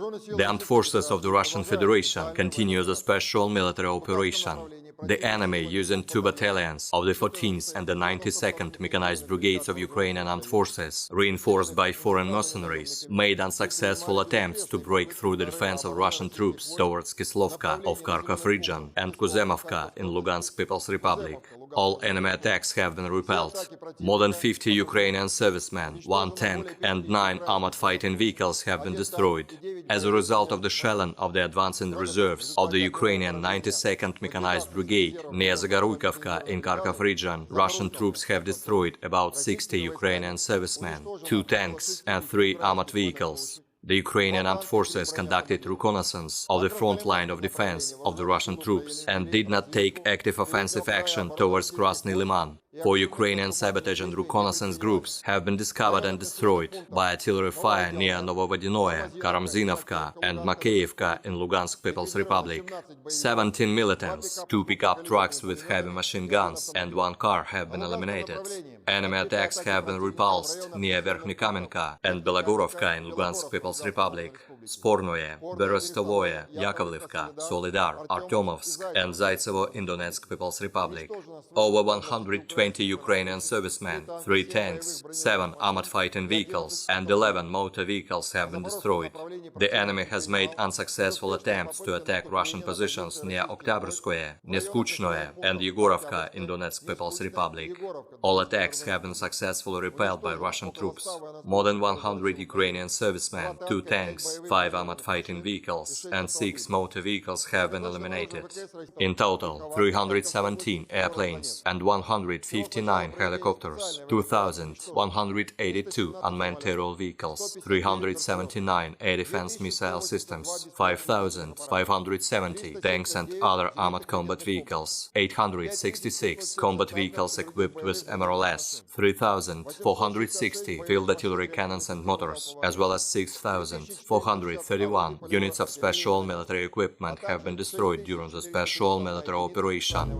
The armed forces of the Russian Federation continue the special military operation. The enemy, using 2 battalions of the 14th and the 92nd Mechanized Brigades of Ukrainian Armed Forces, reinforced by foreign mercenaries, made unsuccessful attempts to break through the defense of Russian troops towards Kislovka of Kharkov region and Kuzemovka in Lugansk People's Republic. All enemy attacks have been repelled. More than 50 Ukrainian servicemen, 1 tank and 9 armored fighting vehicles have been destroyed. As a result of the shelling of the advancing reserves of the Ukrainian 92nd Mechanized Brigade near Zagoruykivka in Kharkov region, Russian troops have destroyed about 60 Ukrainian servicemen, 2 tanks and 3 armored vehicles. The Ukrainian armed forces conducted reconnaissance of the front line of defense of the Russian troops and did not take active offensive action towards Krasny Liman. 4 Ukrainian sabotage and reconnaissance groups have been discovered and destroyed by artillery fire near Novovodyanoye, Karamzinovka and Makeyevka in Lugansk People's Republic. 17 militants, 2 pickup trucks with heavy machine guns and 1 car have been eliminated. Enemy attacks have been repulsed near Verkhnykamenka and Belogorovka in Lugansk People's Republic, Spornoye, Berestovoye, Yakovlivka, Solidar, Artyomovsk and Zaitsevo in Donetsk People's Republic. Over 120 Ukrainian servicemen, 3 tanks, 7 armored fighting vehicles and 11 motor vehicles have been destroyed. The enemy has made unsuccessful attempts to attack Russian positions near Oktyabrskoye, Neskuchnoye and Yegorovka in Donetsk People's Republic. All attacks have been successfully repelled by Russian troops. More than 100 Ukrainian servicemen, 2 tanks, 5 armored fighting vehicles and 6 motor vehicles have been eliminated. In total, 317 airplanes and 159 helicopters, 2,182 unmanned aerial vehicles, 379 air defense missile systems, 5,570 tanks and other armored combat vehicles, 866 combat vehicles equipped with MRLS, 3,460 field artillery cannons and motors, as well as 6,431 units of special military equipment have been destroyed during the special military operation.